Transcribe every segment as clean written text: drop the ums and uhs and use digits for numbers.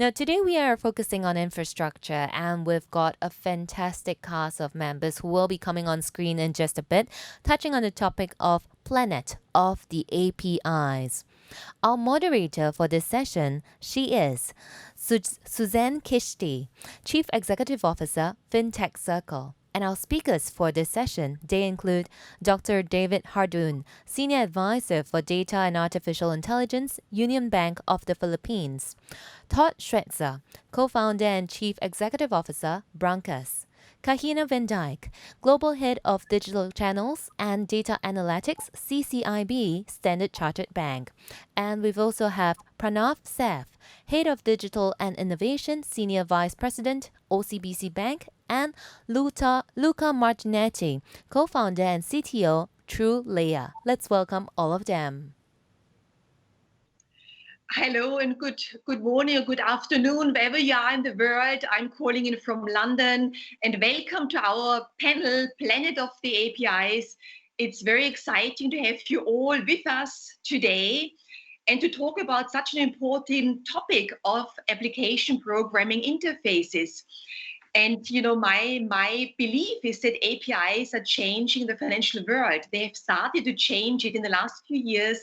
Now, today we are focusing on infrastructure, and we've got a fantastic cast of members who will be coming on screen in just a bit, touching on the topic of Planet of the APIs. Our moderator for this session, she is Suzanne Kishti, Chief Executive Officer, FinTech Circle. And our speakers for this session, they include Dr. David Hardun, Senior Advisor for Data and Artificial Intelligence, Union Bank of the Philippines; Todd Schweitzer, Co-founder and Chief Executive Officer, Brancas; Kahina Van Dyke, Global Head of Digital Channels and Data Analytics, CCIB, Standard Chartered Bank. And we've also have Pranav Seth, Head of Digital and Innovation, Senior Vice President, OCBC Bank, and Luca Martinetti, Co-founder and CTO, TrueLayer. Let's welcome all of them. Hello and good morning or good afternoon, wherever you are in the world. I'm calling in from London, and welcome to our panel, Planet of the APIs. It's very exciting to have you all with us today and to talk about such an important topic of application programming interfaces. And my belief is that APIs are changing the financial world. They have started to change it in the last few years.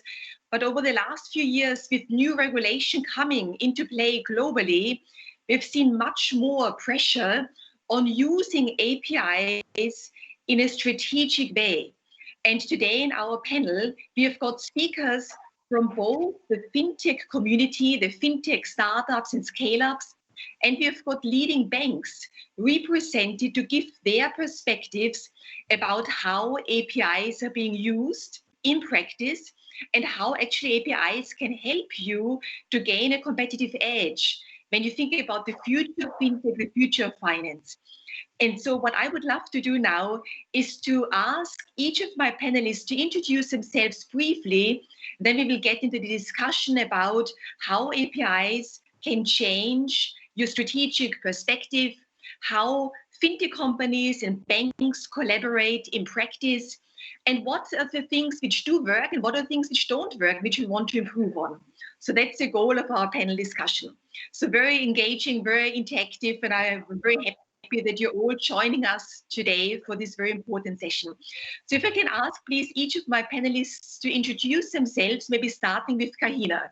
But over the last few years, with new regulation coming into play globally, we've seen much more pressure on using APIs in a strategic way. And today in our panel, we have got speakers from both the fintech community, the fintech startups and scale-ups, and we have got leading banks represented to give their perspectives about how APIs are being used in practice and how actually APIs can help you to gain a competitive edge when you think about the future of fintech, the future of finance. And so what I would love to do now is to ask each of my panelists to introduce themselves briefly. Then we will get into the discussion about how APIs can change your strategic perspective, how fintech companies and banks collaborate in practice, and what are the things which do work and what are the things which don't work, which we want to improve on. So that's the goal of our panel discussion. So very engaging, very interactive, and I'm very happy that you're all joining us today for this very important session. So if I can ask, please, each of my panelists to introduce themselves, maybe starting with Kahina.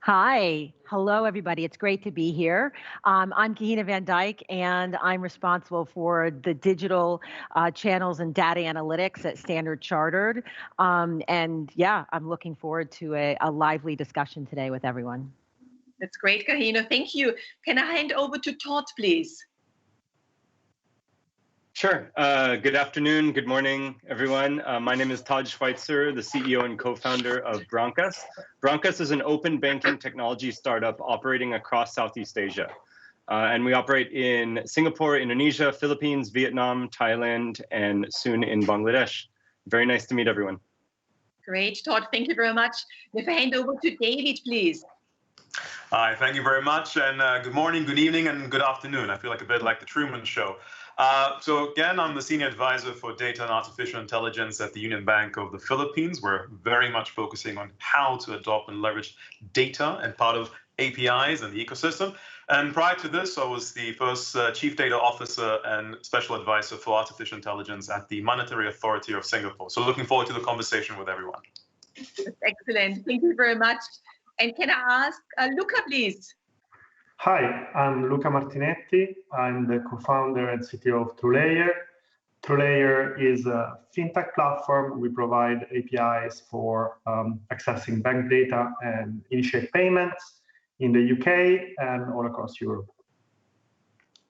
Hi. Hello, everybody. It's great to be here. I'm Kahina Van Dyke, and I'm responsible for the digital channels and data analytics at Standard Chartered. And yeah, I'm looking forward to a lively discussion today with everyone. That's great, Kahina. Thank you. Can I hand over to Todd, please? Sure. Good afternoon. Good morning, everyone. My name is Todd Schweitzer, the CEO and co-founder of Brancas. Brancas is an open banking technology startup operating across Southeast Asia. And we operate in Singapore, Indonesia, Philippines, Vietnam, Thailand, and soon in Bangladesh. Very nice to meet everyone. Great, Todd. Thank you very much. If I hand over to David, please. Hi, thank you very much. And good morning, good evening, and good afternoon. I feel like a bit like the Truman Show. So again, I'm the Senior Advisor for Data and Artificial Intelligence at the Union Bank of the Philippines. We're very much focusing on how to adopt and leverage data and part of APIs and the ecosystem. And prior to this, I was the first Chief Data Officer and Special Advisor for Artificial Intelligence at the Monetary Authority of Singapore. So looking forward to the conversation with everyone. That's excellent. Thank you very much. And can I ask Luca, please? Hi, I'm Luca Martinetti. I'm the co-founder and CTO of TrueLayer. TrueLayer is a fintech platform. We provide APIs for accessing bank data and initiate payments in the UK and all across Europe.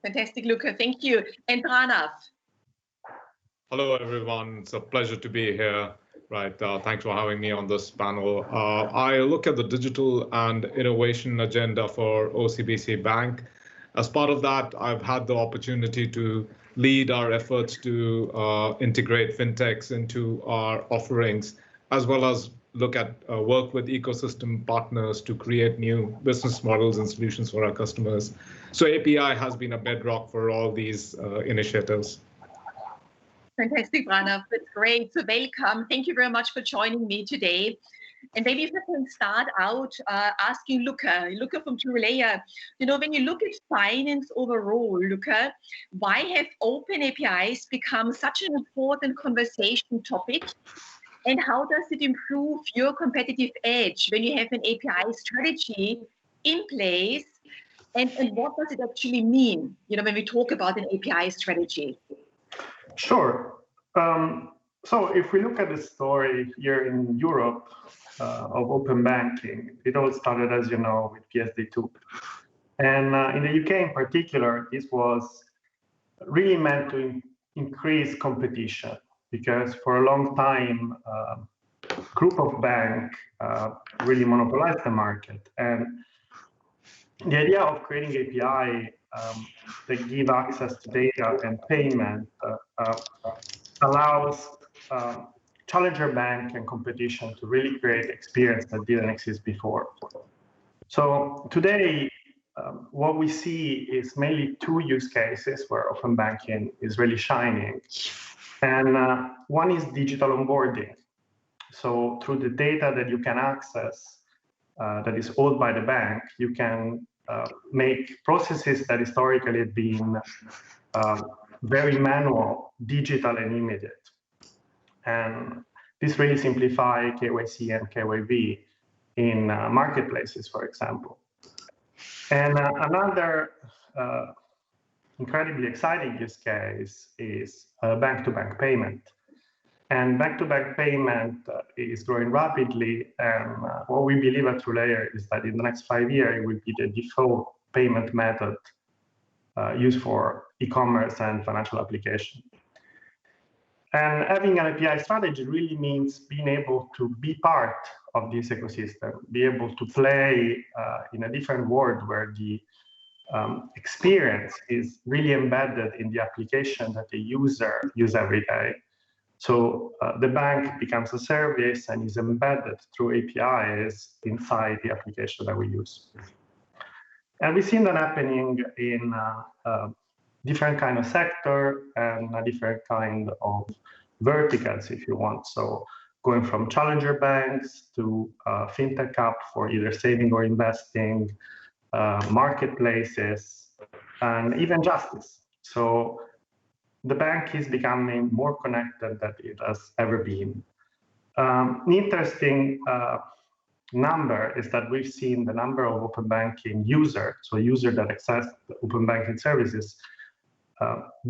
Fantastic, Luca. Thank you. And Pranav. Hello, everyone. It's a pleasure to be here. Right. Thanks for having me on this panel. I look at the digital and innovation agenda for OCBC Bank. As part of that, I've had the opportunity to lead our efforts to integrate fintechs into our offerings, as well as look at work with ecosystem partners to create new business models and solutions for our customers. So API has been a bedrock for all these initiatives. Fantastic, Pranav. That's great. So welcome. Thank you very much for joining me today. And maybe if I can start out asking Luca from TrueLayer, when you look at finance overall, Luca, why have open APIs become such an important conversation topic? And how does it improve your competitive edge when you have an API strategy in place? And what does it actually mean, when we talk about an API strategy? Sure. So if we look at the story here in Europe of open banking, it all started, as you know, with PSD2. And in the UK in particular, this was really meant to increase competition, because for a long time, group of banks really monopolized the market. And the idea of creating API that give access to data and payment allows challenger bank and competition to really create experience that didn't exist before. So today, what we see is mainly two use cases where open banking is really shining. And one is digital onboarding. So through the data that you can access that is owned by the bank, you can make processes that historically had been very manual, digital and immediate. And this really simplifies KYC and KYB in marketplaces, for example. And another incredibly exciting use case is bank-to-bank payment. And bank-to-bank payment is growing rapidly. And what we believe at TrueLayer is that in the next 5 years, it will be the default payment method used for e-commerce and financial application. And having an API strategy really means being able to be part of this ecosystem, be able to play in a different world where the experience is really embedded in the application that the user uses every day. So the bank becomes a service and is embedded through APIs inside the application that we use. And we've seen that happening in different kind of sector and a different kind of verticals, if you want. So going from challenger banks to fintech app for either saving or investing, marketplaces, and even justice. So the bank is becoming more connected than it has ever been. An interesting number is that we've seen the number of open banking users, so users that access the open banking services,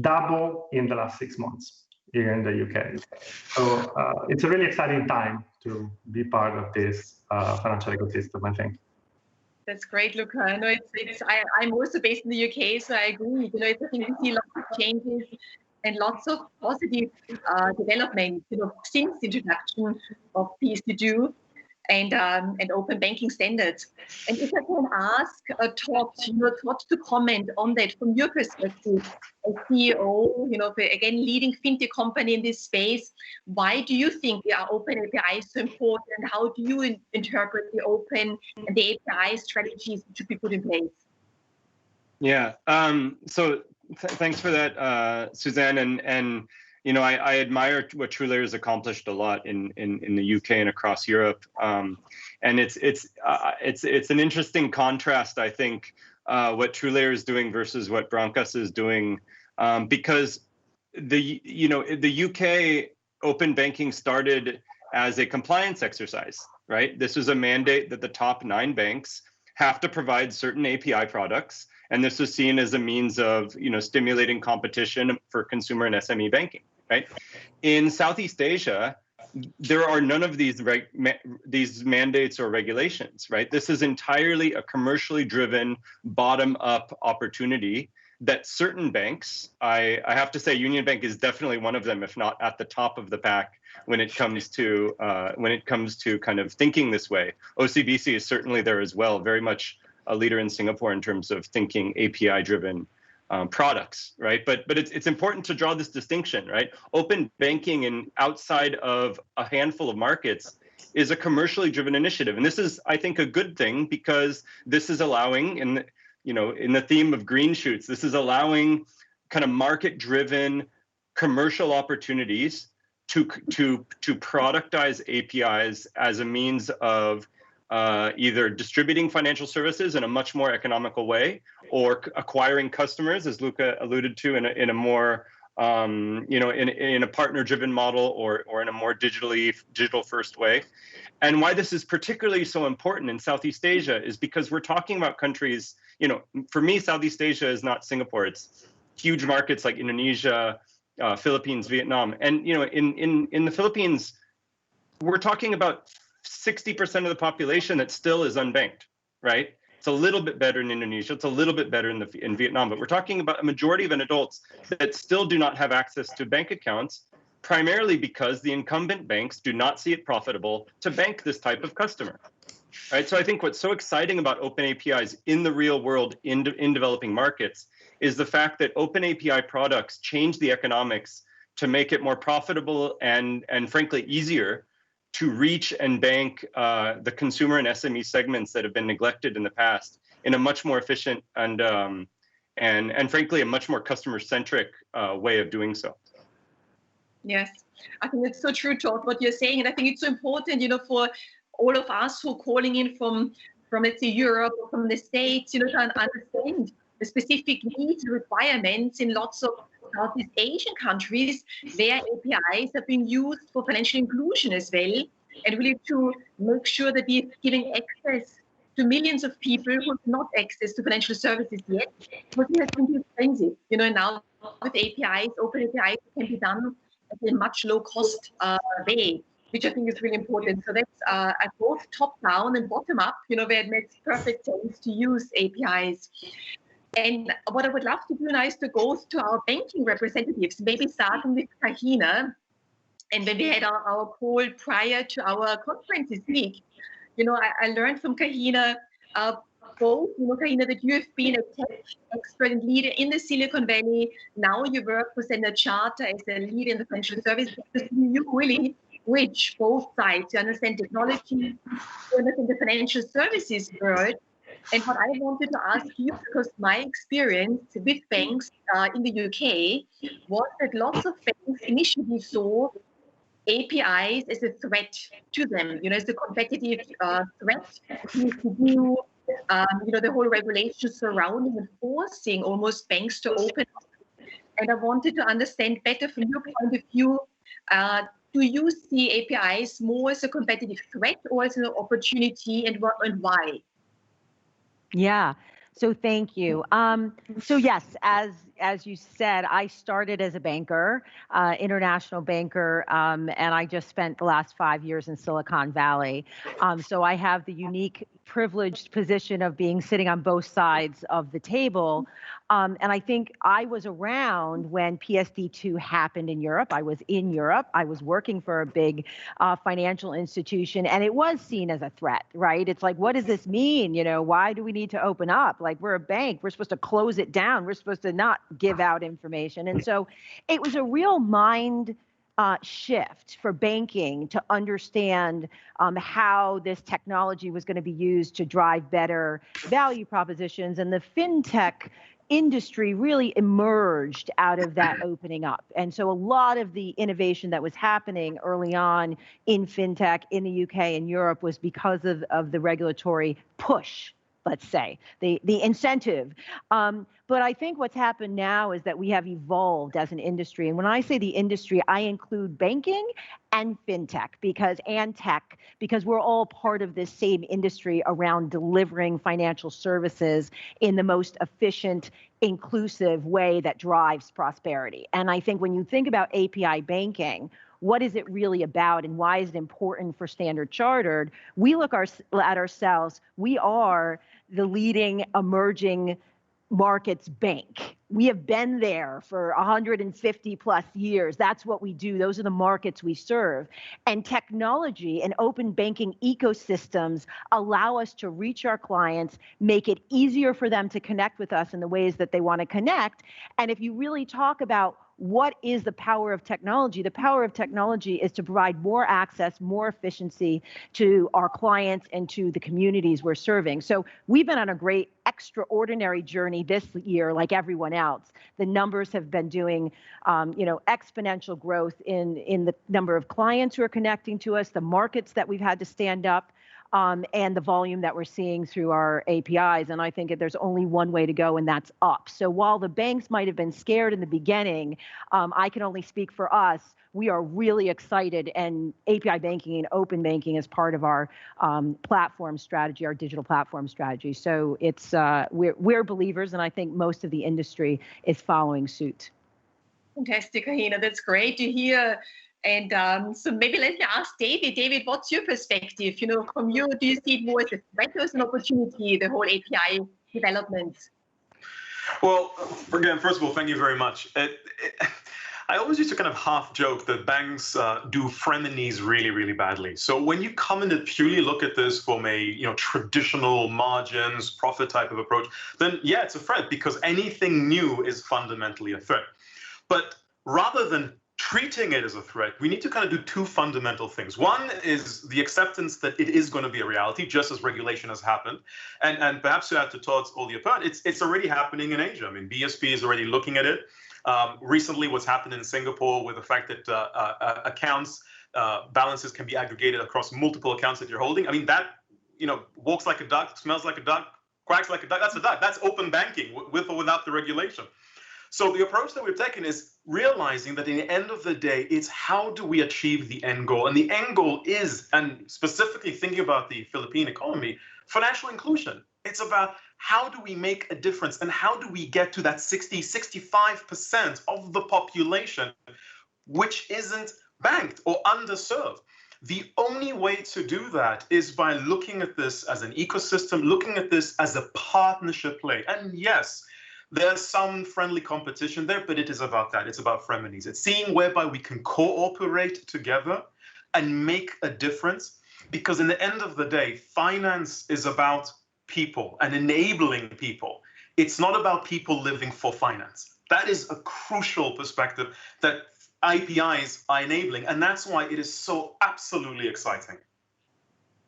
double in the last 6 months here in the UK. So it's a really exciting time to be part of this financial ecosystem, I think. That's great, Luca. I know I'm also based in the UK, so I agree. I think we see lots of changes and lots of positive development, since the introduction of PSD2 and open banking standards. And if I can ask Todd to comment on that from your perspective as CEO, again, leading fintech company in this space, why do you think the open API is so important? How do you interpret the open and the API strategies to be put in place? Yeah, so thanks for that, Suzanne. And I admire what TrueLayer has accomplished a lot in the UK and across Europe. And it's an interesting contrast, I think, what TrueLayer is doing versus what Brankas is doing, because the UK open banking started as a compliance exercise, right? This was a mandate that the top 9 banks have to provide certain API products. And this was seen as a means of, stimulating competition for consumer and SME banking, right? In Southeast Asia, there are none of these mandates or regulations, right? This is entirely a commercially driven, bottom-up opportunity that certain banks, I have to say, Union Bank is definitely one of them, if not at the top of the pack when it comes to kind of thinking this way. OCBC is certainly there as well, very much a leader in Singapore in terms of thinking API-driven products, right? But it's important to draw this distinction, right? Open banking and outside of a handful of markets is a commercially driven initiative, and this is, I think, a good thing because this is allowing, in the theme of green shoots, this is allowing kind of market-driven commercial opportunities to productize APIs as a means of either distributing financial services in a much more economical way, or acquiring customers, as Luca alluded to, in a more in a partner-driven model, or in a more digital-first way. And why this is particularly so important in Southeast Asia is because we're talking about countries. For me, Southeast Asia is not Singapore. It's huge markets like Indonesia, Philippines, Vietnam, and in the Philippines, we're talking about 60% of the population that still is unbanked, right? It's a little bit better in Indonesia. It's a little bit better in Vietnam, but we're talking about a majority of adults that still do not have access to bank accounts, primarily because the incumbent banks do not see it profitable to bank this type of customer, right? So I think what's so exciting about open APIs in the real world in developing markets is the fact that open API products change the economics to make it more profitable and frankly easier to reach and bank the consumer and SME segments that have been neglected in the past in a much more efficient and frankly a much more customer-centric way of doing so. Yes, I think it's so true, Todd, what you're saying, and I think it's so important, for all of us who are calling in from let's say Europe or from the States, to understand the specific needs and requirements in lots of Southeast Asian countries where APIs are being used for financial inclusion as well, and really to make sure that we're giving access to millions of people who have not access to financial services yet, because it has been too expensive. Now with APIs, open APIs can be done at a much low cost way, which I think is really important. So that's both top down and bottom up, where it makes perfect sense to use APIs. And what I would love to do now is to go to our banking representatives, maybe starting with Kahina. And when we had our call prior to our conference this week, I learned from Kahina, Kahina, that you have been a tech expert and leader in the Silicon Valley. Now you work for Standard Chartered as a leader in the financial services, because you really bridge both sides. You understand technology, you understand the financial services world. And what I wanted to ask you, because my experience with banks in the UK was that lots of banks initially saw APIs as a threat to them, as a competitive threat to do, the whole regulation surrounding and forcing almost banks to open up. And I wanted to understand better from your point of view, do you see APIs more as a competitive threat or as an opportunity, and why? Yeah. So thank you. So yes, as you said, I started as a banker, international banker, and I just spent the last 5 years in Silicon Valley. So I have the unique privileged position of being sitting on both sides of the table. And I think I was around when PSD2 happened in Europe. I was in Europe. I was working for a big financial institution, and it was seen as a threat, right? It's like, what does this mean? Why do we need to open up? Like, we're a bank. We're supposed to close it down. We're supposed to not give out information. And so it was a real mind shift for banking to understand how this technology was going to be used to drive better value propositions. And the fintech industry really emerged out of that opening up. And so a lot of the innovation that was happening early on in fintech in the UK and Europe was because of the regulatory push, let's say, the incentive. But I think what's happened now is that we have evolved as an industry. And when I say the industry, I include banking and fintech and tech, because we're all part of this same industry around delivering financial services in the most efficient, inclusive way that drives prosperity. And I think when you think about API banking, what is it really about, and why is it important for Standard Chartered? We look at ourselves, we are the leading emerging markets bank. We have been there for 150 plus years. That's what we do. Those are the markets we serve. And technology and open banking ecosystems allow us to reach our clients, make it easier for them to connect with us in the ways that they want to connect. And if you really talk about what is the power of technology? The power of technology is to provide more access, more efficiency to our clients and to the communities we're serving. So we've been on a great extraordinary journey this year, like everyone else. The numbers have been doing, exponential growth in the number of clients who are connecting to us, the markets that we've had to stand up, and the volume that we're seeing through our APIs. And I think there's only one way to go, and that's up. So while the banks might have been scared in the beginning, I can only speak for us. We are really excited, and API banking and open banking is part of our platform strategy, our digital platform strategy. So it's we're believers, and I think most of the industry is following suit. Fantastic, Kahina. That's great to hear. And so maybe let me ask David. David, what's your perspective? From you, do you see it more as a threat or as an opportunity, the whole API development? Well, again, first of all, thank you very much. I always used to kind of half joke that banks do frenemies really, really badly. So when you come in and purely look at this from a traditional margins, profit type of approach, then yeah, it's a threat because anything new is fundamentally a threat. But rather than treating it as a threat, we need to kind of do two fundamental things. One is the acceptance that it is going to be a reality, just as regulation has happened. And perhaps to add to Todd's earlier point, it's already happening in Asia. I mean, BSP is already looking at it. Recently, what's happened in Singapore with the fact that accounts, balances can be aggregated across multiple accounts that you're holding. I mean, that, walks like a duck, smells like a duck, quacks like a duck. That's a duck. That's open banking with or without the regulation. So the approach that we've taken is realizing that in the end of the day, it's how do we achieve the end goal? And the end goal is, and specifically thinking about the Philippine economy, financial inclusion. It's about how do we make a difference and how do we get to that 65% of the population which isn't banked or underserved. The only way to do that is by looking at this as an ecosystem, looking at this as a partnership play. And yes, there's some friendly competition there, but it is about that. It's about frenemies. It's seeing whereby we can cooperate together and make a difference. Because in the end of the day, finance is about people and enabling people. It's not about people living for finance. That is a crucial perspective that APIs are enabling. And that's why it is so absolutely exciting.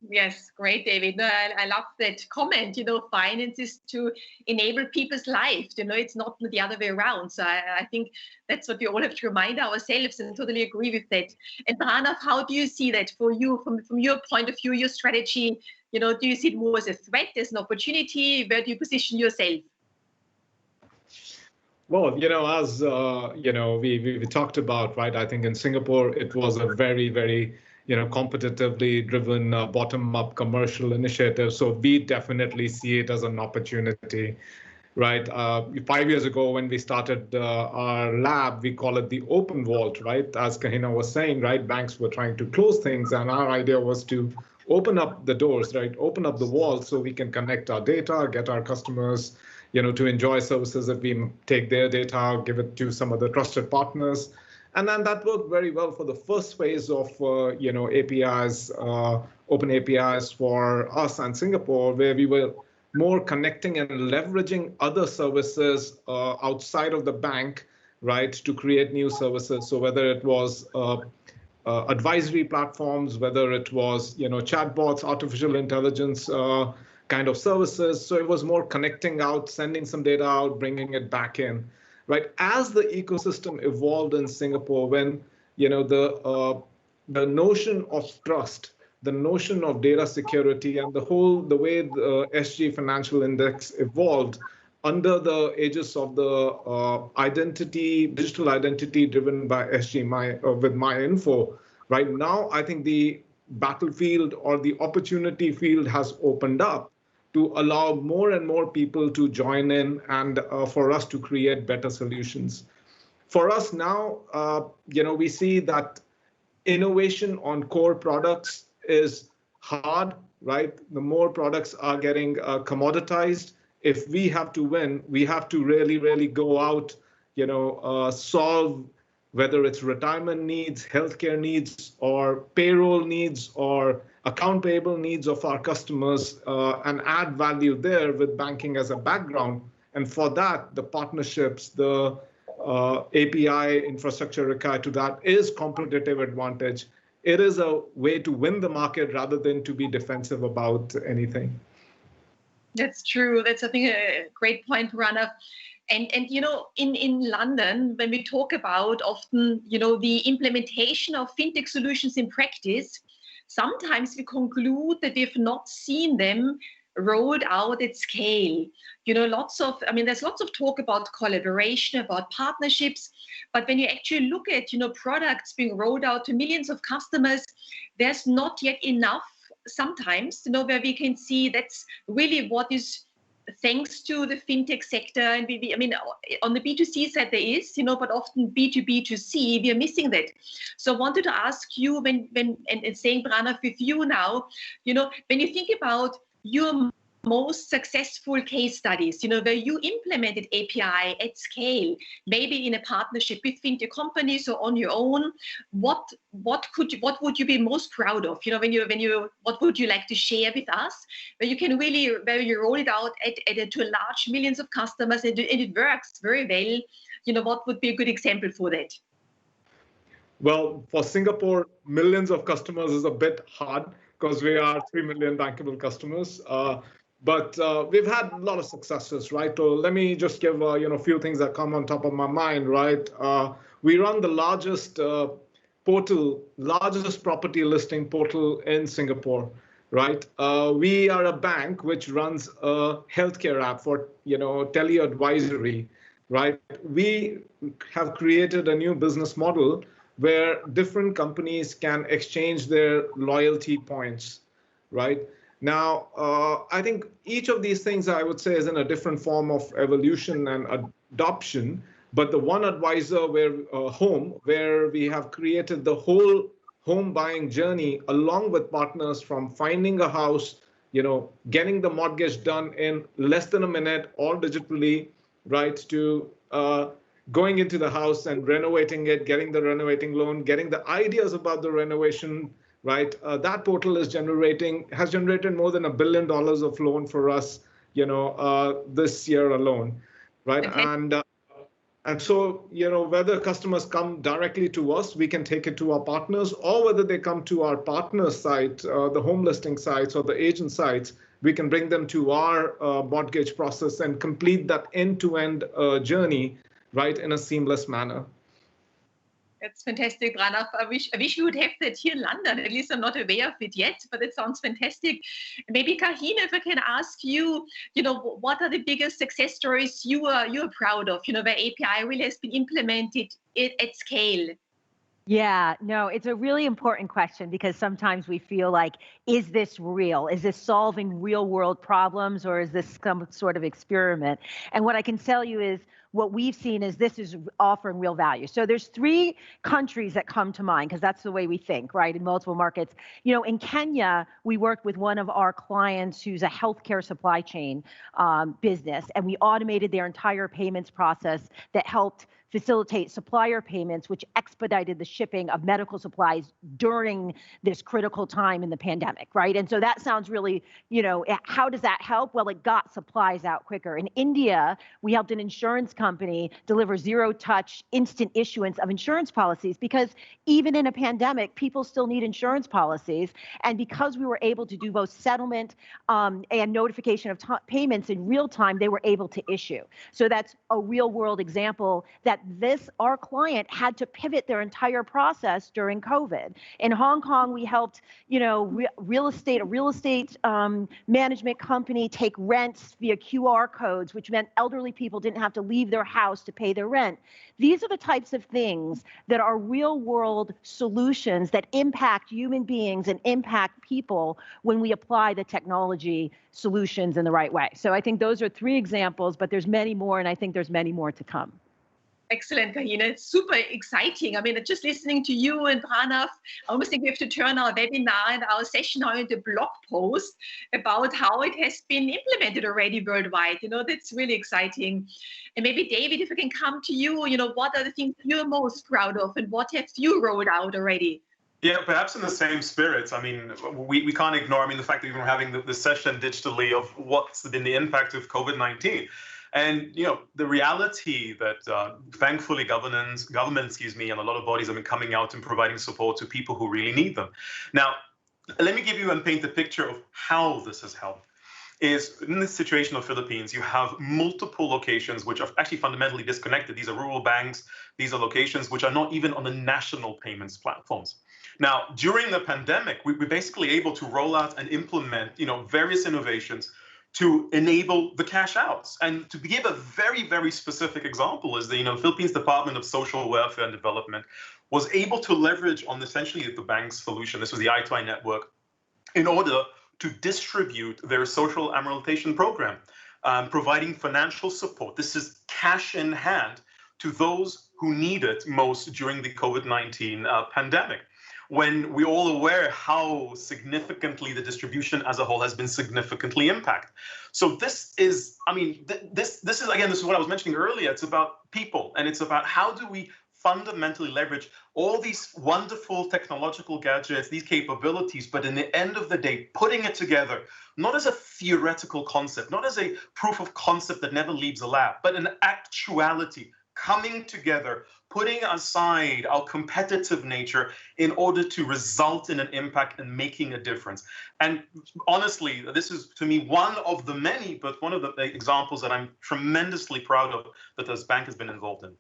Yes, great, David. No, I love that comment. Finance is to enable people's life. It's not the other way around. So I think that's what we all have to remind ourselves, and totally agree with that. And Pranav, how do you see that for you, from your point of view, your strategy? Do you see it more as a threat, as an opportunity? Where do you position yourself? Well, as we talked about, right? I think in Singapore it was a very, very competitively driven bottom-up commercial initiative. So we definitely see it as an opportunity, right? 5 years ago when we started our lab, we call it the open vault, right? As Kahina was saying, right? Banks were trying to close things, and our idea was to open up the doors, right? Open up the walls so we can connect our data, get our customers, to enjoy services if we take their data, give it to some of the trusted partners. And then that worked very well for the first phase of, APIs, open APIs for us and Singapore, where we were more connecting and leveraging other services outside of the bank, right, to create new services. So whether it was advisory platforms, whether it was, chatbots, artificial intelligence kind of services. So it was more connecting out, sending some data out, bringing it back in. Right, as the ecosystem evolved in Singapore, when the notion of trust, the notion of data security, and the way the SG Financial Index evolved under the aegis of the digital identity driven by SG with MyInfo, right now I think the battlefield or the opportunity field has opened up to allow more and more people to join in and for us to create better solutions. For us now, we see that innovation on core products is hard, right? The more products are getting commoditized. If we have to win, we have to really, really go out, solve whether it's retirement needs, healthcare needs, or payroll needs, or account payable needs of our customers, and add value there with banking as a background. And for that, the partnerships, the API infrastructure required to that is competitive advantage. It is a way to win the market rather than to be defensive about anything. That's true. That's, I think, a great point, Pranav. And in London, when we talk about often, the implementation of fintech solutions in practice, sometimes we conclude that we've not seen them rolled out at scale. There's lots of talk about collaboration, about partnerships, but when you actually look at, products being rolled out to millions of customers, there's not yet enough sometimes, where we can see that's really what is thanks to the fintech sector. And on the B2C side there is, but often B2B2C, we are missing that. So I wanted to ask you, and saying, Pranav, with you now, when you think about your most successful case studies, where you implemented API at scale, maybe in a partnership with fintech companies or on your own, what would you be most proud of? What would you like to share with us, where you roll it out to large millions of customers and it works very well? What would be a good example for that? Well, for Singapore, millions of customers is a bit hard because we are 3 million bankable customers. But we've had a lot of successes, right? So let me just give a few things that come on top of my mind, right? We run the largest property listing portal in Singapore, right? We are a bank which runs a healthcare app for tele-advisory, right? We have created a new business model where different companies can exchange their loyalty points, right? Now, I think each of these things, I would say, is in a different form of evolution and adoption. But the One Advisor where we have created the whole home buying journey along with partners, from finding a house, getting the mortgage done in less than a minute, all digitally, right, to going into the house and renovating it, getting the renovating loan, getting the ideas about the renovation, right? That portal has generated more than $1 billion of loan for us, this year alone, right? Okay. And so, whether customers come directly to us, we can take it to our partners, or whether they come to our partner site, the home listing sites or the agent sites, we can bring them to our mortgage process and complete that end-to-end journey, right, in a seamless manner. That's fantastic, Pranav. I wish we would have that here in London. At least I'm not aware of it yet, but it sounds fantastic. Maybe Kahina, if I can ask you, what are the biggest success stories you are proud of, where API really has been implemented at scale? Yeah, no, it's a really important question, because sometimes we feel like, is this real? Is this solving real world problems, or is this some sort of experiment? And what I can tell you is, what we've seen is this is offering real value. So there's 3 countries that come to mind, because that's the way we think, right, in multiple markets. In Kenya, we worked with one of our clients who's a healthcare supply chain business, and we automated their entire payments process that helped facilitate supplier payments, which expedited the shipping of medical supplies during this critical time in the pandemic, right? And so that sounds really, how does that help? Well, it got supplies out quicker. In India, we helped an insurance company deliver zero-touch instant issuance of insurance policies, because even in a pandemic, people still need insurance policies. And because we were able to do both settlement and notification of payments in real time, they were able to issue. So that's a real world example that our client had to pivot their entire process during COVID. In Hong Kong, we helped, a real estate management company take rents via QR codes, which meant elderly people didn't have to leave their house to pay their rent. These are the types of things that are real world solutions that impact human beings and impact people when we apply the technology solutions in the right way. So I think those are 3 examples, but there's many more, and I think there's many more to come. Excellent, Kahina. It's super exciting. Just listening to you and Pranav, I almost think we have to turn our webinar and our session now into a blog post about how it has been implemented already worldwide. That's really exciting. And maybe, David, if I can come to you, what are the things you're most proud of, and what have you rolled out already? Yeah, perhaps in the same spirit. We can't ignore, the fact that we're having the session digitally of what's been the impact of COVID-19. And the reality that thankfully government, and a lot of bodies have been coming out and providing support to people who really need them. Now, let me give you and paint the picture of how this has helped. Is in this situation of Philippines, you have multiple locations which are actually fundamentally disconnected. These are rural banks. These are locations which are not even on the national payments platforms. Now, during the pandemic, we were basically able to roll out and implement, various innovations to enable the cash outs. And to give a very, very specific example is the Philippines Department of Social Welfare and Development was able to leverage on essentially the bank's solution. This was the I2I network in order to distribute their social amortization program, providing financial support. This is cash in hand to those who need it most during the COVID-19 pandemic, when we're all aware how significantly the distribution as a whole has been significantly impacted. So this is, this is what I was mentioning earlier. It's about people, and it's about how do we fundamentally leverage all these wonderful technological gadgets, these capabilities, but in the end of the day, putting it together, not as a theoretical concept, not as a proof of concept that never leaves a lab, but an actuality, coming together, putting aside our competitive nature in order to result in an impact and making a difference. And honestly, this is, to me, one of the many, but one of the examples that I'm tremendously proud of that this bank has been involved in.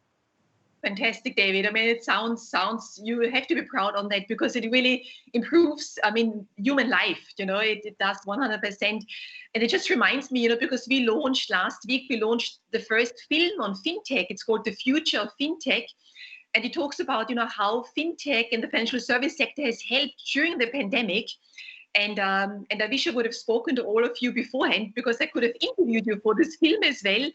Fantastic, David. It sounds, you have to be proud on that, because it really improves, human life, it does 100%. And it just reminds me, because last week, we launched the first film on FinTech. It's called The Future of FinTech. And it talks about, how FinTech and the financial service sector has helped during the pandemic. And I wish I would have spoken to all of you beforehand, because I could have interviewed you for this film as well,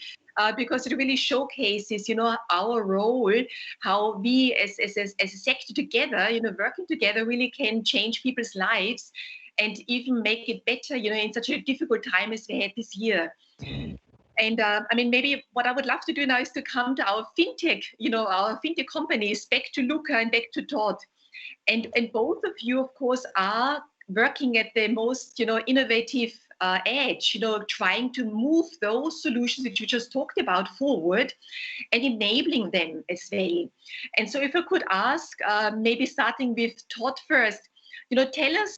because it really showcases, our role, how we as a sector together, working together really can change people's lives and even make it better, in such a difficult time as we had this year. And maybe what I would love to do now is to come to our FinTech, our FinTech companies, back to Luca and back to Todd. And both of you, of course, are working at the most, innovative edge, trying to move those solutions which you just talked about forward and enabling them as well. And so if I could ask, maybe starting with Todd first, tell us.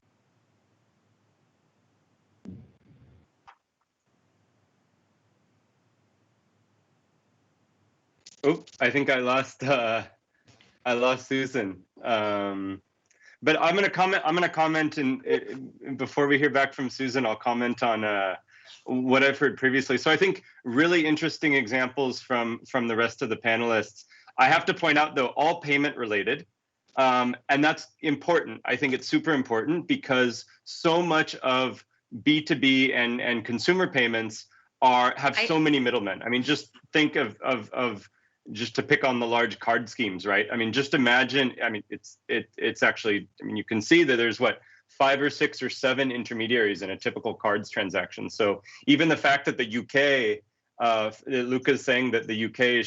Oh, I think I lost Susan. But I'm going to comment, and before we hear back from Susan, I'll comment on what I've heard previously. So I think really interesting examples from the rest of the panelists. I have to point out, though, all payment related, and that's important. I think it's super important, because so much of B2B and consumer payments have so many middlemen. Just think of just to pick on the large card schemes, right? Just imagine, it's actually, you can see that there's 5 or 6 or 7 intermediaries in a typical cards transaction. So even the fact that the UK, Luca's saying that the UK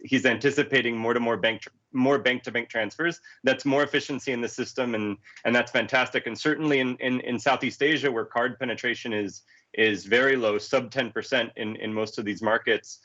he's anticipating more bank-to-bank transfers. That's more efficiency in the system, and that's fantastic. And certainly in Southeast Asia, where card penetration is very low, sub 10% in most of these markets,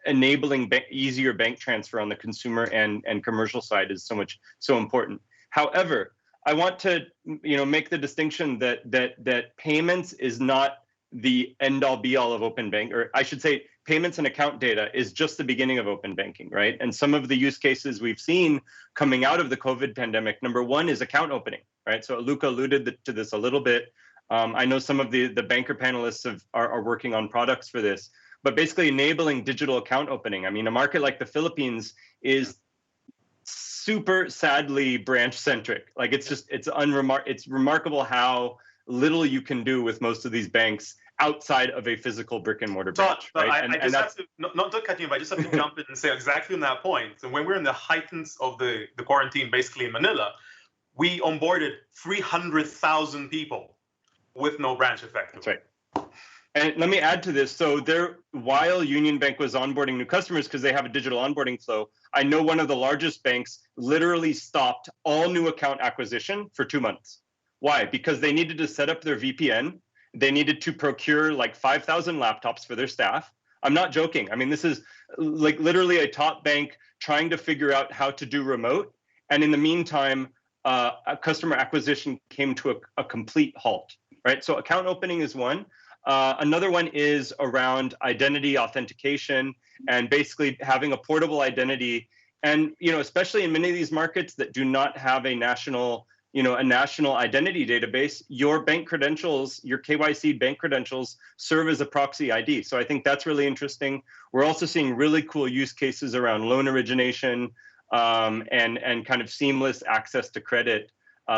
enabling easier bank transfer on the consumer and commercial side is so important. However, I want to make the distinction that payments is not the end all be all of open bank, or I should say payments and account data is just the beginning of open banking, right? And some of the use cases we've seen coming out of the COVID pandemic, number one is account opening, right? So Luca alluded to this a little bit. I know some of the banker panelists are working on products for this, but basically enabling digital account opening. A market like the Philippines is super sadly branch centric. It's remarkable how little you can do with most of these banks outside of a physical brick and mortar branch. But right? I just have to, not to cut you, but I just have to jump in and say exactly on that point. So when we're in the heightens of the quarantine, basically in Manila, we onboarded 300,000 people with no branch effect. That's right. And let me add to this. So while Union Bank was onboarding new customers because they have a digital onboarding flow, I know one of the largest banks literally stopped all new account acquisition for 2 months. Why? Because they needed to set up their VPN. They needed to procure like 5,000 laptops for their staff. I'm not joking. I mean, this is like literally a top bank trying to figure out how to do remote. And in the meantime, customer acquisition came to a complete halt, right? So account opening is one. Another one is around identity authentication and basically having a portable identity. And, especially in many of these markets that do not have a national identity database, your bank credentials, your KYC bank credentials serve as a proxy ID. So I think that's really interesting. We're also seeing really cool use cases around loan origination and kind of seamless access to credit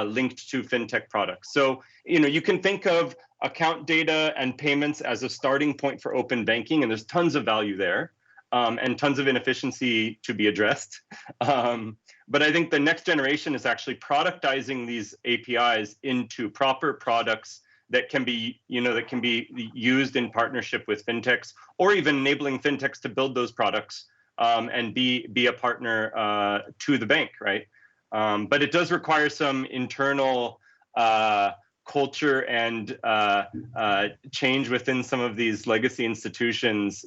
linked to fintech products. So, you can think of account data and payments as a starting point for open banking, and there's tons of value there and tons of inefficiency to be addressed. But I think the next generation is actually productizing these APIs into proper products that can be, used in partnership with fintechs, or even enabling fintechs to build those products and be a partner to the bank, right? But it does require some internal culture and change within some of these legacy institutions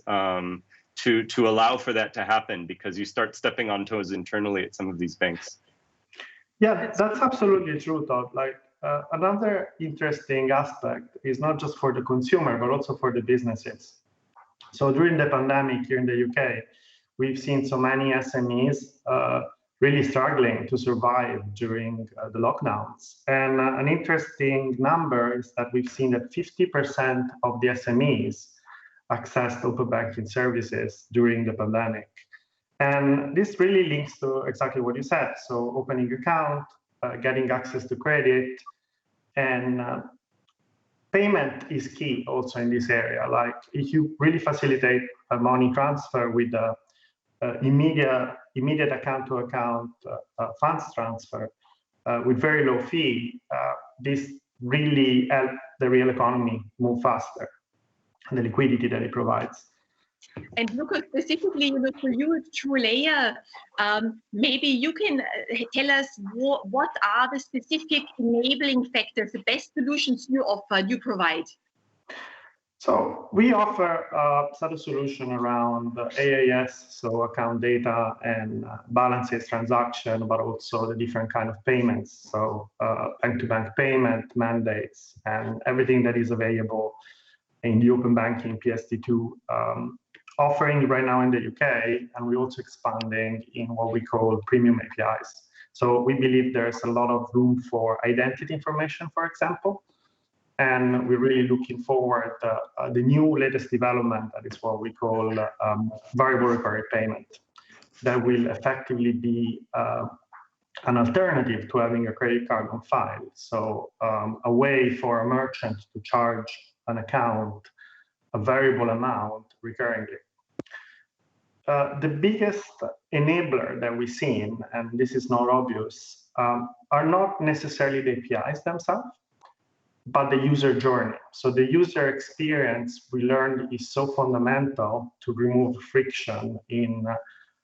to allow for that to happen, because you start stepping on toes internally at some of these banks. Yeah, that's absolutely true, Todd. Like another interesting aspect is not just for the consumer, but also for the businesses. So during the pandemic here in the UK, we've seen so many SMEs really struggling to survive during the lockdowns. And an interesting number is that we've seen that 50% of the SMEs accessed open banking services during the pandemic. And this really links to exactly what you said. So opening account, getting access to credit, and payment is key also in this area. Like if you really facilitate a money transfer with immediate account to account funds transfer with very low fee, this really helps the real economy move faster, and the liquidity that it provides. And Luca, specifically, for you at TrueLayer, maybe you can tell us what are the specific enabling factors, the best solutions you offer, you provide? So we offer a set of solutions around AAS, so account data and balances, transaction, but also the different kind of payments. So bank-to-bank payment, mandates, and everything that is available in the open banking PSD2 offering right now in the UK, and we're also expanding in what we call premium APIs. So we believe there's a lot of room for identity information, for example, and we're really looking forward to the new latest development, that is what we call variable recurring payment, that will effectively be an alternative to having a credit card on file. So a way for a merchant to charge an account a variable amount recurringly. The biggest enabler that we've seen, and this is not obvious, are not necessarily the APIs themselves, but the user journey. So the user experience, we learned, is so fundamental to remove friction in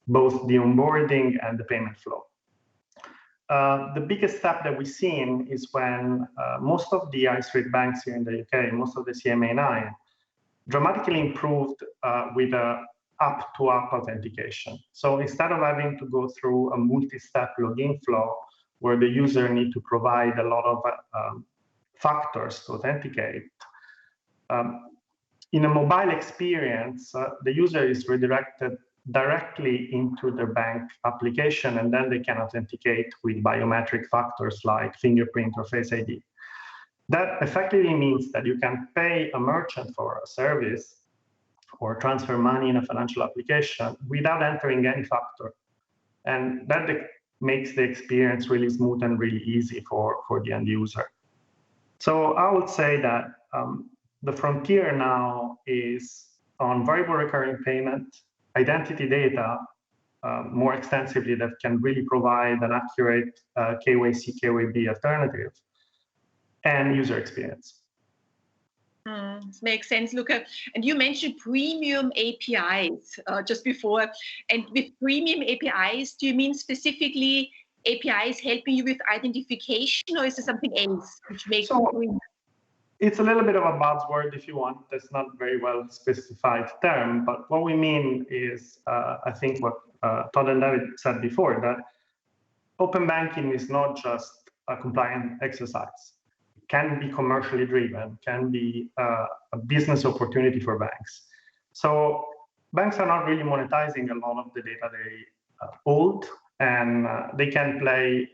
both the onboarding and the payment flow. The biggest step that we've seen is when most of the high street banks here in the UK, most of the CMA9, dramatically improved with a app-to-app authentication. So instead of having to go through a multi-step login flow where the user need to provide a lot of factors to authenticate, in a mobile experience, the user is redirected directly into their bank application, and then they can authenticate with biometric factors like fingerprint or Face ID. That effectively means that you can pay a merchant for a service or transfer money in a financial application without entering any factor. And that makes the experience really smooth and really easy for the end user. So I would say that the frontier now is on variable recurring payment, identity data more extensively that can really provide an accurate KYC, KYB alternative, and user experience. This makes sense, Luca. And you mentioned premium APIs just before. And with premium APIs, do you mean specifically APIs helping you with identification, or is there something else which makes it premium? It's a little bit of a buzzword, if you want. That's not a very well specified term, but what we mean is, I think what Todd and David said before, that open banking is not just a compliant exercise. It can be commercially driven, can be a business opportunity for banks. So banks are not really monetizing a lot of the data they hold, and they can play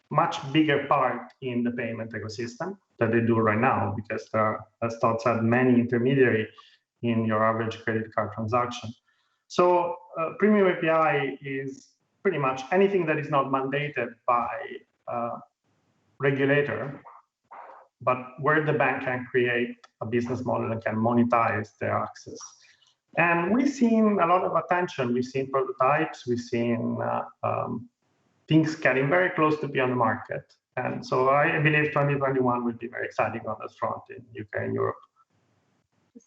much bigger part in the payment ecosystem that they do right now, because there are, as Todd said, many intermediaries in your average credit card transaction. So Premium API is pretty much anything that is not mandated by regulator, but where the bank can create a business model and can monetize their access. And we've seen a lot of attention. We've seen prototypes. We've seen things getting very close to be on the market. And so I believe 2021 will be very exciting on this front in UK and Europe.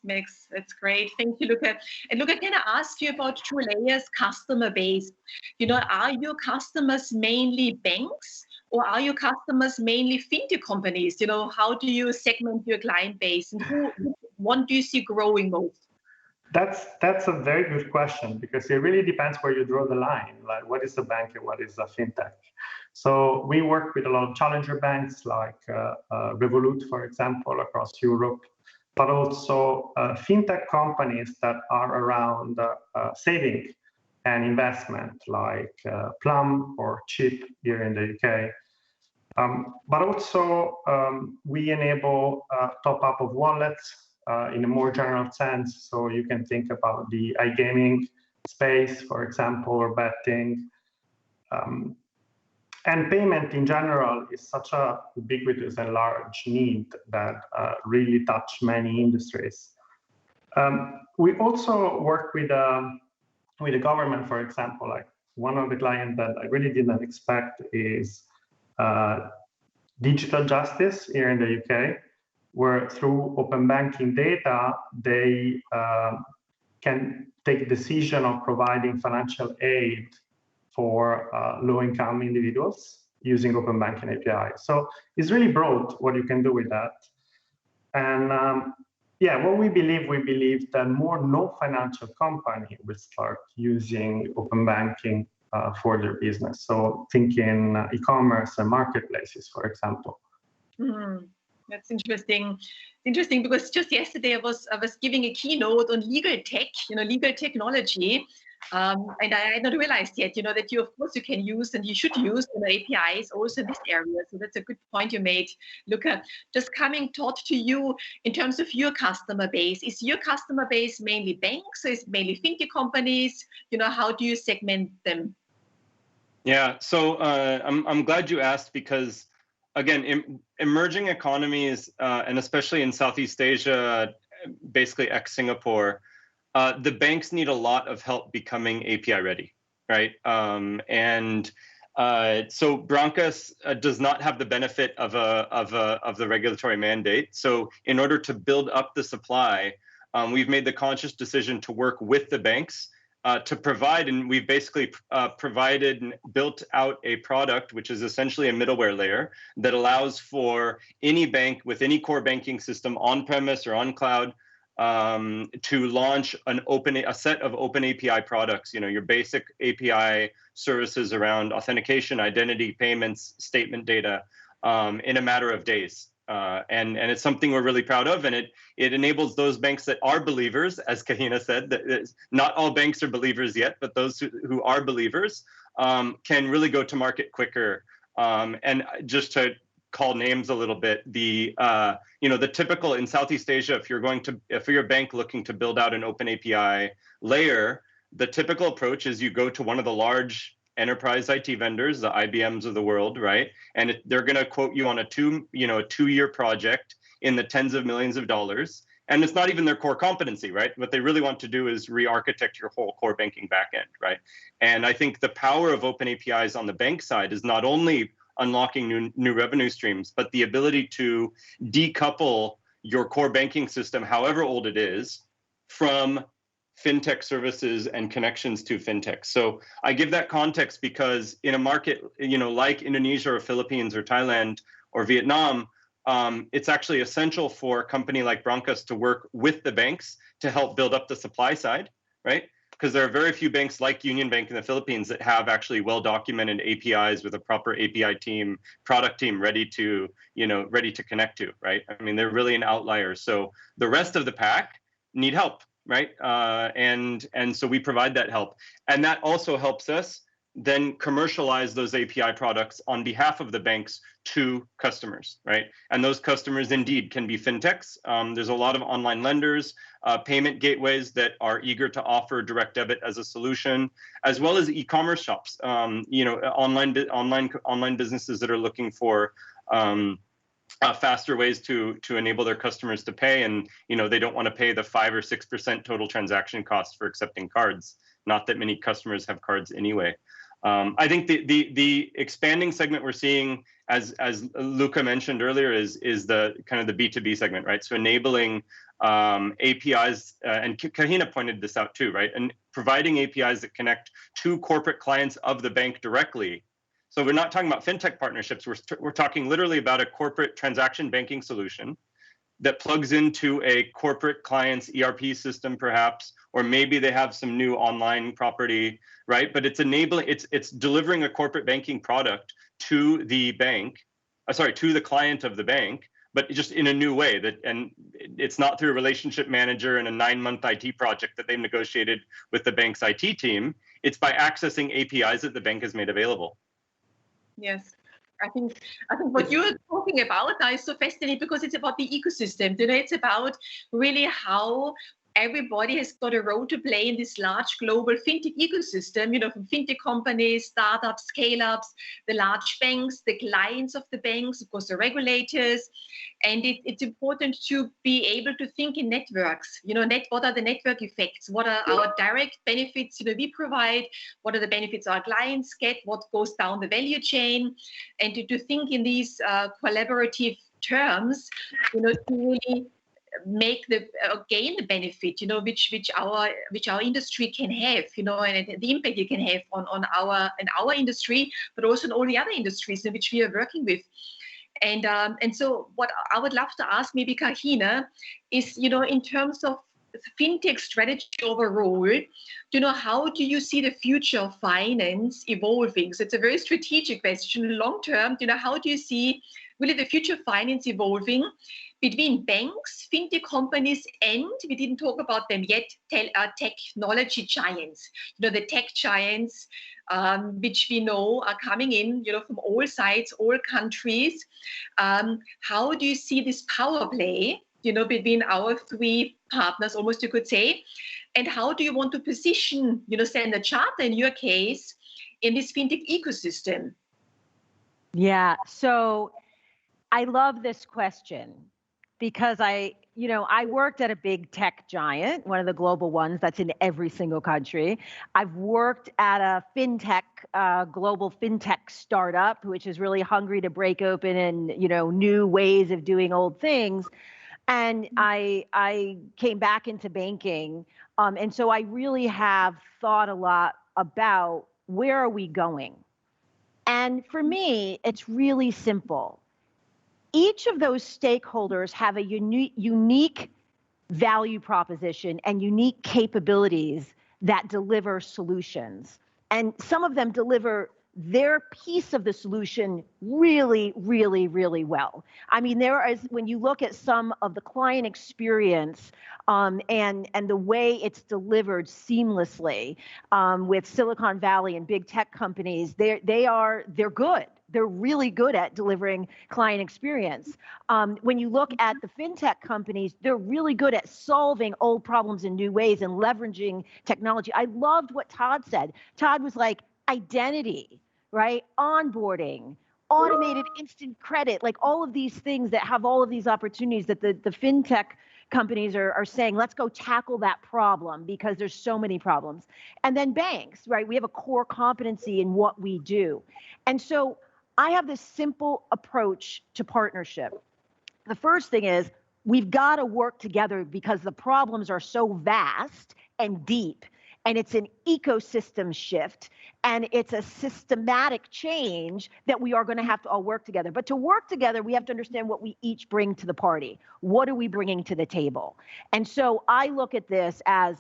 That's great. Thank you, Luca. And Luca, can I ask you about TrueLayer's customer base? You know, are your customers mainly banks, or are your customers mainly fintech companies? You know, how do you segment your client base, and which one do you see growing most? That's a very good question, because it really depends where you draw the line. Like, what is a bank and what is a fintech? So we work with a lot of challenger banks like Revolut, for example, across Europe, but also fintech companies that are around saving and investment, like Plum or Chip here in the UK. But also we enable top-up of wallets in a more general sense. So you can think about the iGaming space, for example, or betting. And payment in general is such a ubiquitous and large need that really touch many industries. We also work with the government, for example. Like, one of the clients that I really didn't expect is Digital Justice here in the UK, where through open banking data, they can take decision of providing financial aid for low-income individuals using open banking API. So it's really broad what you can do with that. And yeah, what we believe that more no-financial company will start using open banking for their business. So thinking e-commerce and marketplaces, for example. That's interesting. Interesting, because just yesterday I was giving a keynote on legal tech, legal technology. And I had not realized yet, that of course you can use and you should use APIs also in this area. So that's a good point you made, Luca. Just coming, Todd, to you in terms of your customer base. Is your customer base mainly banks, or is it mainly fintech companies? How do you segment them? Yeah, so I'm glad you asked, because again, emerging economies, and especially in Southeast Asia, basically ex-Singapore, the banks need a lot of help becoming API ready, right? So Broncos does not have the benefit of the regulatory mandate. So in order to build up the supply, we've made the conscious decision to work with the banks to provide, and we've basically provided and built out a product which is essentially a middleware layer that allows for any bank with any core banking system on-premise or on cloud to launch a set of open API products, your basic API services around authentication, identity, payments, statement data, in a matter of days. And it's something we're really proud of, and it enables those banks that are believers, as Kahina said, that not all banks are believers yet, but those who are believers can really go to market quicker. And just to call names a little bit, the typical in Southeast Asia, if you're a bank looking to build out an open API layer, the typical approach is you go to one of the large enterprise IT vendors, the IBMs of the world, right? And they're going to quote you on a 2-year project in the tens of millions of dollars. And it's not even their core competency, right? What they really want to do is re-architect your whole core banking backend, right? And I think the power of open APIs on the bank side is not only unlocking new revenue streams, but the ability to decouple your core banking system, however old it is, from fintech services and connections to fintech. So I give that context because in a market, like Indonesia or Philippines or Thailand or Vietnam, it's actually essential for a company like Broncos to work with the banks to help build up the supply side, right? Because there are very few banks like Union Bank in the Philippines that have actually well-documented APIs with a proper API team, product team ready to connect to, right? I mean, they're really an outlier. So the rest of the pack need help, right? And so we provide that help. And that also helps us then commercialize those API products on behalf of the banks to customers, right? And those customers indeed can be fintechs. There's a lot of online lenders, payment gateways that are eager to offer direct debit as a solution, as well as e-commerce shops, online businesses that are looking for faster ways to enable their customers to pay, and they don't want to pay the 5 or 6% total transaction cost for accepting cards. Not that many customers have cards anyway. I think the expanding segment we're seeing, as Luca mentioned earlier, is the kind of the B2B segment, right? So enabling APIs, and Kahina pointed this out too, right? And providing APIs that connect to corporate clients of the bank directly. So we're not talking about fintech partnerships. We're talking literally about a corporate transaction banking solution that plugs into a corporate client's ERP system, perhaps, or maybe they have some new online property, right? But it's enabling, it's delivering a corporate banking product to the bank, to the client of the bank, but just in a new way. And it's not through a relationship manager and a 9-month IT project that they've negotiated with the bank's IT team. It's by accessing APIs that the bank has made available. Yes. I think what you're talking about now is so fascinating because it's about the ecosystem. It's about really how everybody has got a role to play in this large global fintech ecosystem, from fintech companies, startups, scale-ups, the large banks, the clients of the banks, of course, the regulators. And it's important to be able to think in networks. What are the network effects? What are our direct benefits we provide? What are the benefits our clients get? What goes down the value chain? And to think in these collaborative terms, to really make gain the benefit, which our industry can have, and the impact it can have on our industry, but also in all the other industries in which we are working with. And so what I would love to ask maybe Kahina is, in terms of fintech strategy overall, how do you see the future of finance evolving? So it's a very strategic question. Long term, how do you see really the future of finance evolving between banks, fintech companies, and we didn't talk about them yet, technology giants, the tech giants, which we know are coming in, from all sides, all countries. How do you see this power play, between our three partners, almost you could say, and how do you want to position, Standard Chartered in your case, in this fintech ecosystem? Yeah, so I love this question because I worked at a big tech giant, one of the global ones that's in every single country. I've worked at a global fintech startup, which is really hungry to break open and, new ways of doing old things. And I came back into banking. And so I really have thought a lot about where are we going? And for me, it's really simple. Each of those stakeholders have a unique value proposition and unique capabilities that deliver solutions. And some of them deliver their piece of the solution really, really, really well. I mean, when you look at some of the client experience and the way it's delivered seamlessly with Silicon Valley and big tech companies, they're good. They're really good at delivering client experience. When you look at the fintech companies, they're really good at solving old problems in new ways and leveraging technology. I loved what Todd said. Todd was like, identity, right? Onboarding, automated instant credit, like all of these things that have all of these opportunities that the fintech companies are saying, let's go tackle that problem because there's so many problems. And then banks, right? We have a core competency in what we do. And so I have this simple approach to partnership. The first thing is we've got to work together because the problems are so vast and deep. and it's an ecosystem shift, and it's a systematic change that we are going to have to all work together. But to work together, we have to understand what we each bring to the party. What are we bringing to the table? And so I look at this as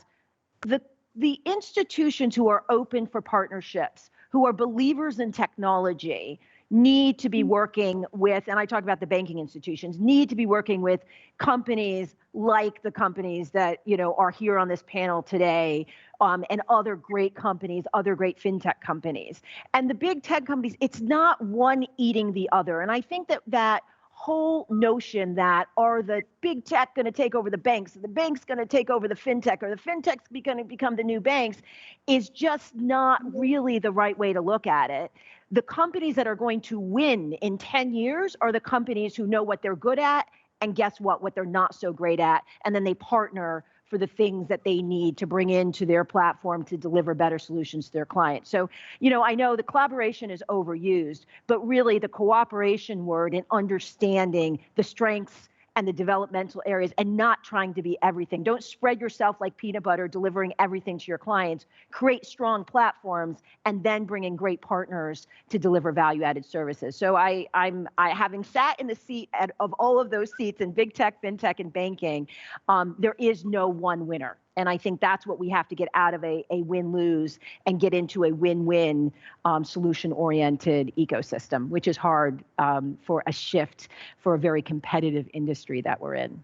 the institutions who are open for partnerships, who are believers in technology, need to be working with, and I talk about the banking institutions, need to be working with companies like the companies that, you know, are here on this panel today, and other great companies, other great fintech companies. And the big tech companies, it's not one eating the other. And I think that whole notion that are the big tech going to take over the banks, the banks going to take over the fintech, or the fintech's going to become the new banks, is just not really the right way to look at it. The companies that are going to win in 10 years are the companies who know what they're good at, and guess what they're not so great at, and then they partner for the things that they need to bring into their platform to deliver better solutions to their clients. So, you know, I know the collaboration is overused, but really the cooperation word and understanding the strengths and the developmental areas, and not trying to be everything. Don't spread yourself like peanut butter, delivering everything to your clients. Create strong platforms, and then bring in great partners to deliver value-added services. So I'm having sat in the seat of all of those seats in big tech, fintech, and banking, there is no one winner. And I think that's what we have to get out of a win-lose and get into a win-win solution-oriented ecosystem, which is hard for a shift for a very competitive industry that we're in.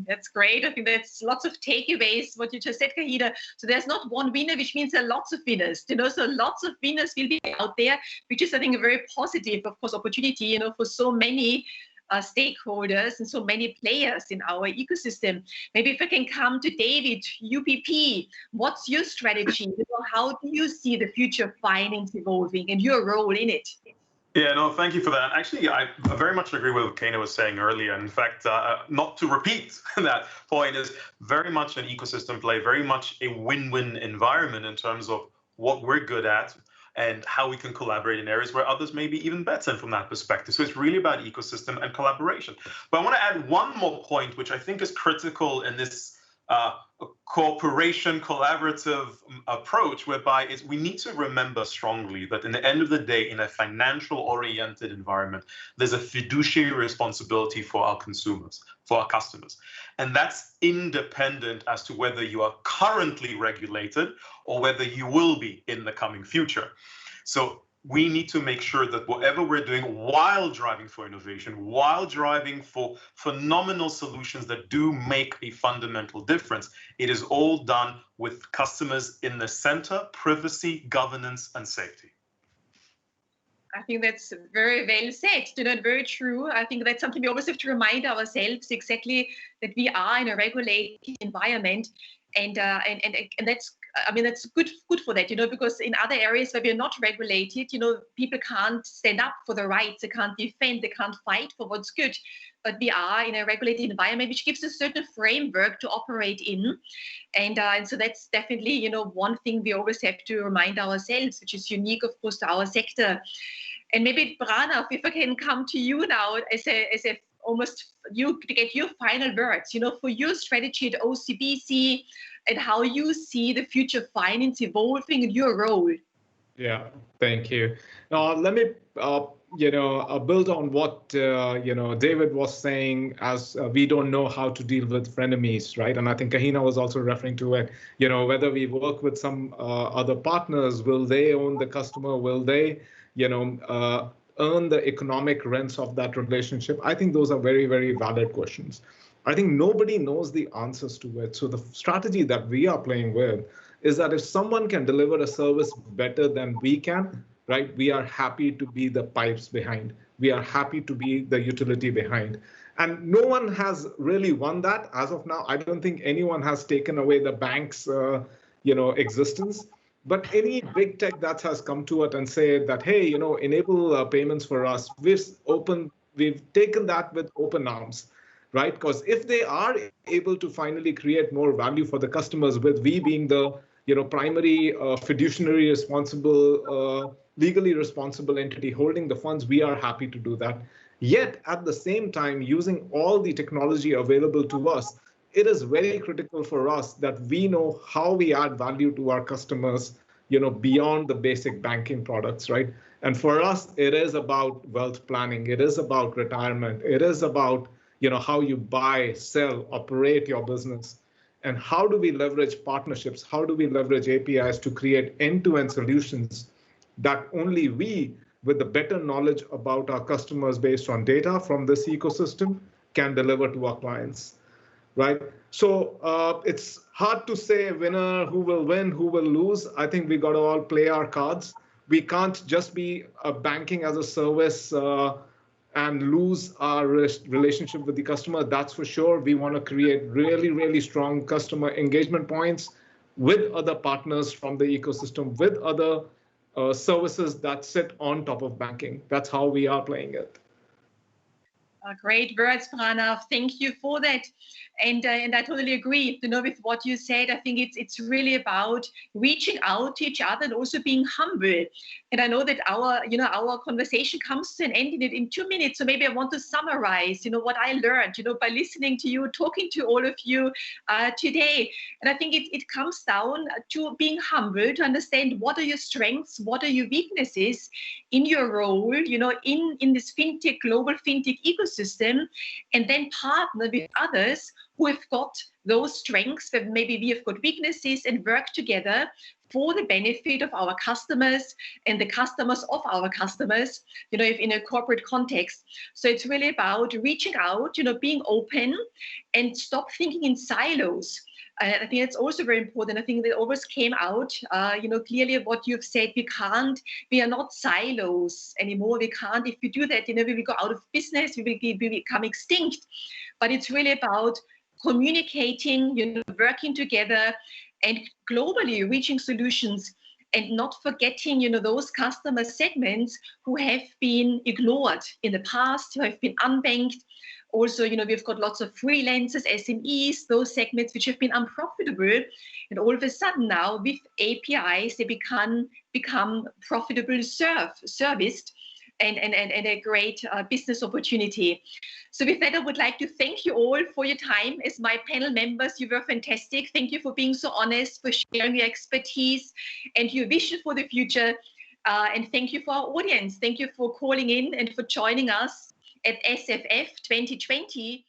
That's great. I think that's lots of takeaways, what you just said, Kahina. So there's not one winner, which means there are lots of winners, you know, so lots of winners will be out there, which is, I think, a very positive, of course, opportunity, you know, for so many stakeholders and so many players in our ecosystem. Maybe if I can come to David, UBP, what's your strategy? You know, how do you see the future of finance evolving and your role in it? Yeah, no, thank you for that. Actually, I very much agree with what Kahina was saying earlier. In fact, not to repeat that point, is very much an ecosystem play, very much a win-win environment in terms of what we're good at and how we can collaborate in areas where others may be even better from that perspective. So it's really about ecosystem and collaboration. But I want to add one more point, which I think is critical in this cooperation, collaborative approach, whereby we need to remember strongly that in the end of the day, in a financial-oriented environment, there's a fiduciary responsibility for our consumers, for our customers. And that's independent as to whether you are currently regulated or whether you will be in the coming future. So we need to make sure that whatever we're doing while driving for innovation, while driving for phenomenal solutions that do make a fundamental difference, it is all done with customers in the center, privacy, governance, and safety. I think that's very well said, you know, very true. I think that's something we always have to remind ourselves exactly, that we are in a regulated environment. And that's, I mean, that's good for that, you know, because in other areas where we're not regulated, you know, people can't stand up for the rights, they can't defend, they can't fight for what's good. But we are in a regulated environment, which gives a certain framework to operate in. And so that's definitely, you know, one thing we always have to remind ourselves, which is unique, of course, to our sector. And maybe, Pranav, if I can come to you now as a almost you to get your final words, you know, for your strategy at OCBC and how you see the future of finance evolving in your role. Yeah, thank you. Let me, build on what, David was saying, as we don't know how to deal with frenemies, right? And I think Kahina was also referring to it, you know, whether we work with some other partners, will they own the customer? Will they, earn the economic rents of that relationship? I think those are very, very valid questions. I think nobody knows the answers to it. So the strategy that we are playing with is that if someone can deliver a service better than we can, right, we are happy to be the pipes behind. We are happy to be the utility behind. And no one has really won that as of now. I don't think anyone has taken away the bank's, existence. But any big tech that has come to it and said that, hey, enable payments for us, we've taken that with open arms, right? Because if they are able to finally create more value for the customers, with we being the primary fiduciary responsible, legally responsible entity holding the funds, we are happy to do that. Yet at the same time, using all the technology available to us, it is very critical for us that we know how we add value to our customers, beyond the basic banking products, right? And for us, it is about wealth planning. It is about retirement. It is about, how you buy, sell, operate your business. And how do we leverage partnerships? How do we leverage APIs to create end-to-end solutions that only we, with the better knowledge about our customers based on data from this ecosystem, can deliver to our clients, right? So it's hard to say winner, who will win, who will lose. I think we got to all play our cards. We can't just be a banking as a service and lose our relationship with the customer. That's for sure. We want to create really, really strong customer engagement points with other partners from the ecosystem, with other services that sit on top of banking. That's how we are playing it. Great words, Pranav. Thank you for that. And I totally agree, with what you said. I think it's really about reaching out to each other and also being humble. And I know that our conversation comes to an end in 2 minutes. So maybe I want to summarize, what I learned, by listening to you, talking to all of you today. And I think it comes down to being humble, to understand what are your strengths, what are your weaknesses in your role, in this global fintech ecosystem, and then partner with others who have got those strengths, that maybe we have got weaknesses, and work together for the benefit of our customers and the customers of our customers, if in a corporate context. So it's really about reaching out, being open, and stop thinking in silos. I think it's also very important. I think that always came out, clearly what you've said. We are not silos anymore. We can't, if we do that, we will go out of business, we will become extinct. But it's really about communicating, working together, and globally reaching solutions, and not forgetting, those customer segments who have been ignored in the past, who have been unbanked. Also, we've got lots of freelancers, SMEs, those segments which have been unprofitable. And all of a sudden now, with APIs, they become profitable serviced and a great business opportunity. So with that, I would like to thank you all for your time as my panel members. You were fantastic. Thank you for being so honest, for sharing your expertise and your vision for the future. And thank you for our audience. Thank you for calling in and for joining us at SFF 2020.